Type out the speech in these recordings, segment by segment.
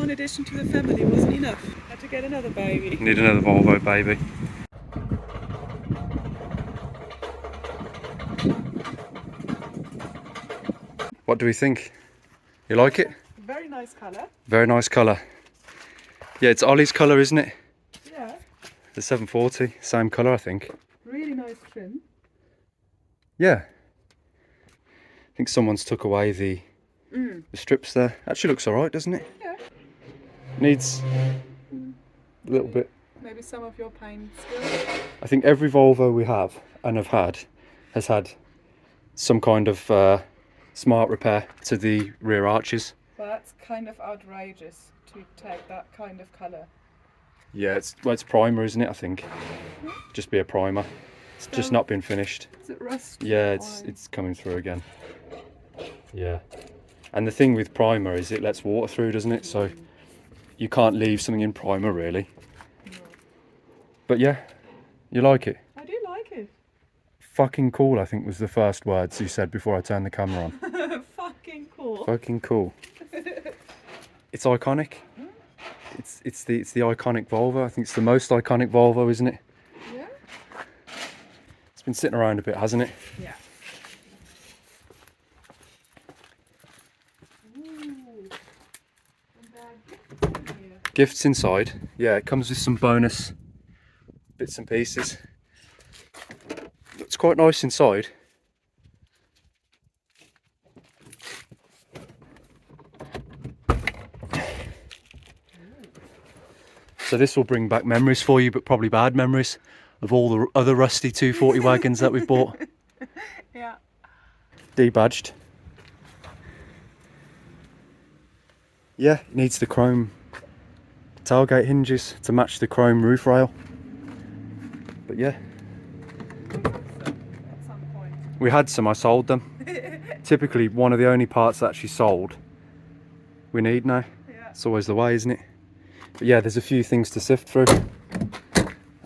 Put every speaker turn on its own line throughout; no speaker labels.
one addition to the family wasn't enough. Had to get another baby.
Need another Volvo baby. What do we think? You like it?
Very nice colour.
Very nice colour. Yeah, it's Ollie's colour, isn't it?
Yeah.
The 740, same colour I think.
Really nice trim.
Yeah. I think someone's took away the strips there. Actually looks alright, doesn't it?
Yeah.
Needs a little bit.
Maybe some of your paint still.
I think every Volvo we have and have had has had some kind of smart repair to the rear arches.
But that's kind of outrageous to take that kind of colour.
Yeah, it's primer, isn't it? I think just be a primer. It's just not been finished.
Is it rust?
Yeah, it's coming through again. Yeah, and the thing with primer is it lets water through, doesn't it? So you can't leave something in primer really.
No.
But yeah, you like it?
I do like it.
Fucking cool, I think was the first words you said before I turned the camera on.
Fucking cool.
Fucking cool. It's iconic. It's the iconic Volvo. I think it's the most iconic Volvo, isn't it?
Yeah.
It's been sitting around a bit, hasn't it?
Yeah. Ooh. And
Gifts inside. Yeah, it comes with some bonus bits and pieces. It's quite nice inside. So this will bring back memories for you, but probably bad memories of all the other rusty 240 wagons that we've bought.
Yeah.
Debadged. Yeah, it needs the chrome tailgate hinges to match the chrome roof rail. But yeah.
At some point.
We had some, I sold them. Typically one of the only parts that actually sold we need now.
Yeah.
It's always the way, isn't it? But yeah, there's a few things to sift through.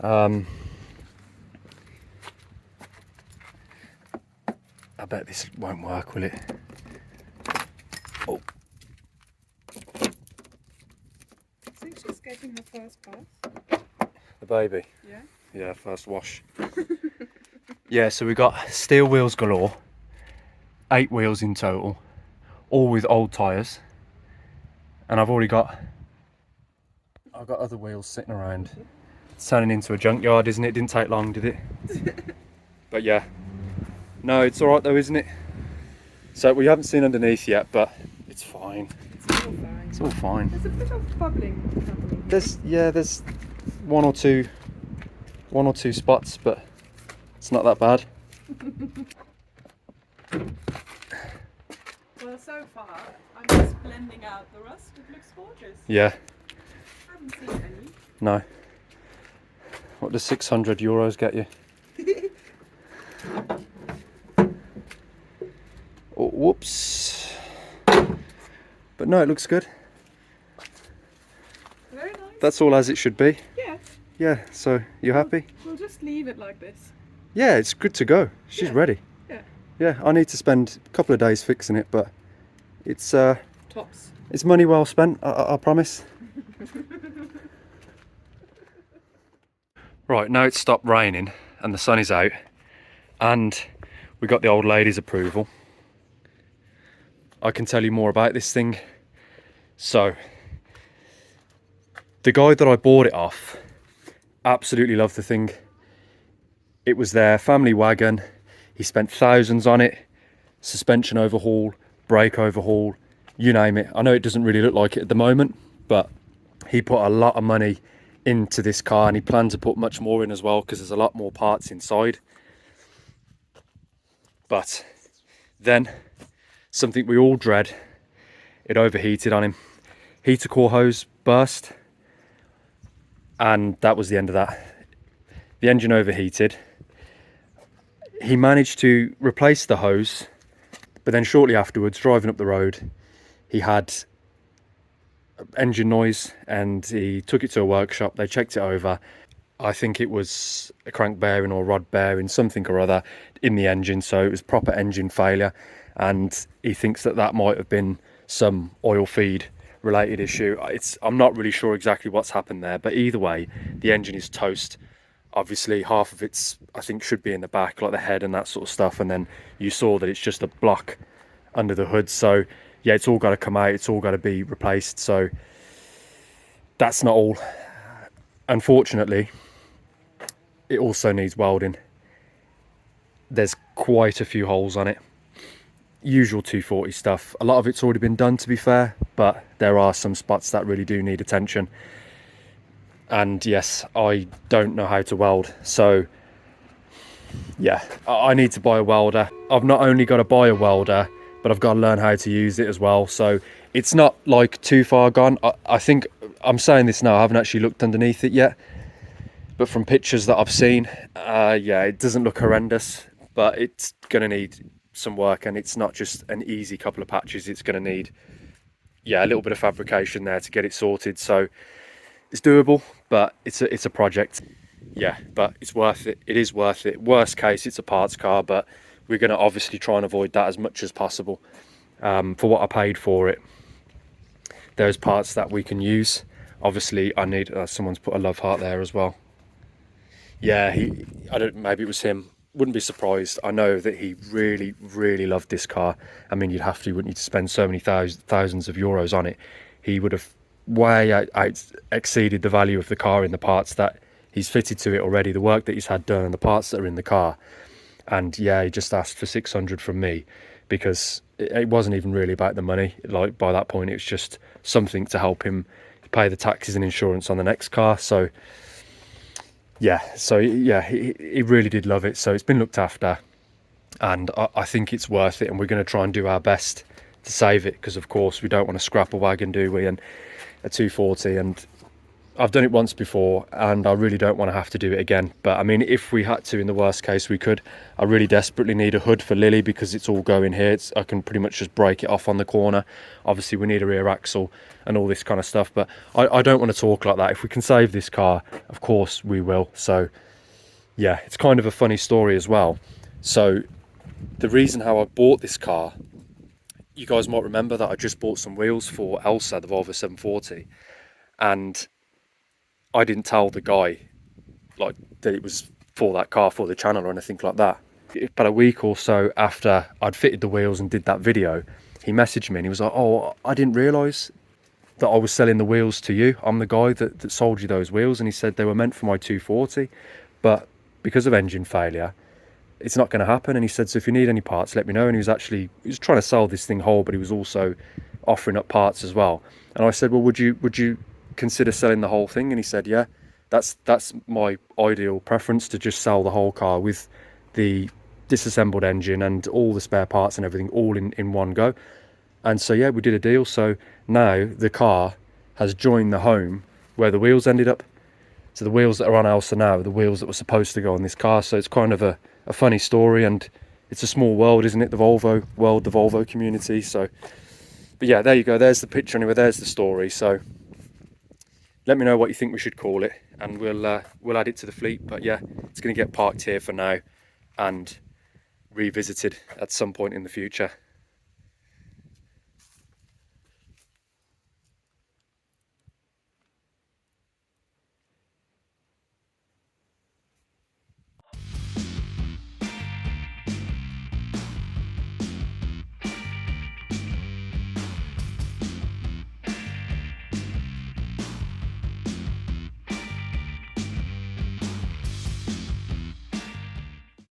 I bet this won't work, will it? Oh.
I think she's getting her first bath.
The baby.
Yeah.
Yeah, first wash. Yeah, so we got steel wheels galore. 8 wheels in total. All with old tyres. And I've got other wheels sitting around. It's turning into a junkyard, isn't it? Didn't take long, did it? But yeah. No, it's alright though, isn't it? So we haven't seen underneath yet, but it's fine.
It's all fine.
It's all fine.
There's a bit of bubbling happening.
There's one or two spots, but it's not that bad.
Well, so far, I'm just blending out the rust. It looks gorgeous.
Yeah.
I haven't seen any.
No. What does €600 get you? Oh, whoops. But no, it looks good.
Very nice.
That's all as it should be.
Yeah.
Yeah, so you happy?
We'll just leave it like this.
Yeah, it's good to go. She's ready.
Yeah.
Yeah, I need to spend a couple of days fixing it, but it's
Tops.
it's money well spent, I promise. Right, now it's stopped raining and the sun is out and we got the old lady's approval. I can tell you more about this thing. So, the guy that I bought it off absolutely loved the thing. It was their family wagon. He spent thousands on it. Suspension overhaul, brake overhaul, you name it. I know it doesn't really look like it at the moment, but he put a lot of money into this car and he plans to put much more in as well because there's a lot more parts inside. But then something we all dread, it overheated on him. Heater core hose burst and that was the end of that. The engine overheated. He managed to replace the hose, but then shortly afterwards, driving up the road, he had engine noise and he took it to a workshop. They checked it over. I think it was a crank bearing or rod bearing, something or other in the engine, so it was proper engine failure, and he thinks that that might have been some oil feed related issue. I'm not really sure exactly what's happened there, but either way, the engine is toast. Obviously half of it's, I think, should be in the back, like the head and that sort of stuff, and then you saw that it's just a block under the hood. So yeah, it's all got to come out, it's all got to be replaced. So that's not all. Unfortunately, it also needs welding. There's quite a few holes on it. Usual 240 stuff. A lot of it's already been done, to be fair, but there are some spots that really do need attention. And yes, I don't know how to weld, so yeah, I need to buy a welder. I've not only got to buy a welder, but I've got to learn how to use it as well. So it's not like too far gone. I think I'm saying this now, I haven't actually looked underneath it yet, but from pictures that I've seen, yeah, it doesn't look horrendous, but it's gonna need some work, and it's not just an easy couple of patches. It's gonna need, yeah, a little bit of fabrication there to get it sorted. So it's doable, but it's a project. Yeah, but it's worth it. It is worth it. Worst case, it's a parts car, but we're going to obviously try and avoid that as much as possible. For what I paid for it, there's parts that we can use. Obviously, I need, someone's put a love heart there as well. Yeah, I don't, maybe it was him. Wouldn't be surprised. I know that he really, really loved this car. I mean, you'd have to, wouldn't you, to spend so many thousands of euros on it. He would have way out exceeded the value of the car in the parts that he's fitted to it already, the work that he's had done and the parts that are in the car. And yeah, he just asked for 600 from me, because it wasn't even really about the money. Like, by that point, it was just something to help him pay the taxes and insurance on the next car. So yeah, he really did love it. So it's been looked after, and I think it's worth it, and we're going to try and do our best to save it, because of course we don't want to scrap a wagon, do we? And a 240, and I've done it once before, and I really don't want to have to do it again. But I mean, if we had to, in the worst case, we could. I really desperately need a hood for Lily, because it's all going here. I can pretty much just break it off on the corner. Obviously we need a rear axle and all this kind of stuff, but I don't want to talk like that. If we can save this car, of course we will. So yeah, it's kind of a funny story as well. So the reason how I bought this car, you guys might remember that I just bought some wheels for Elsa, the Volvo 740, and I didn't tell the guy like that it was for that car, for the channel or anything like that. About a week or so after I'd fitted the wheels and did that video, he messaged me and he was like, oh, I didn't realise that I was selling the wheels to you. I'm the guy that sold you those wheels. And he said they were meant for my 240, but because of engine failure, it's not going to happen. And he said, so if you need any parts, let me know. And he was trying to sell this thing whole, but he was also offering up parts as well. And I said, well, would you consider selling the whole thing? And he said, yeah, that's my ideal preference, to just sell the whole car with the disassembled engine and all the spare parts and everything all in one go. And so yeah, we did a deal. So now the car has joined the home where the wheels ended up. So the wheels that are on Elsa now are the wheels that were supposed to go on this car. So it's kind of a funny story, and it's a small world, isn't it? The Volvo world, the Volvo community. So, but yeah, there you go. There's the picture anyway. There's the story. So let me know what you think we should call it, and we'll add it to the fleet. But yeah, it's going to get parked here for now and revisited at some point in the future.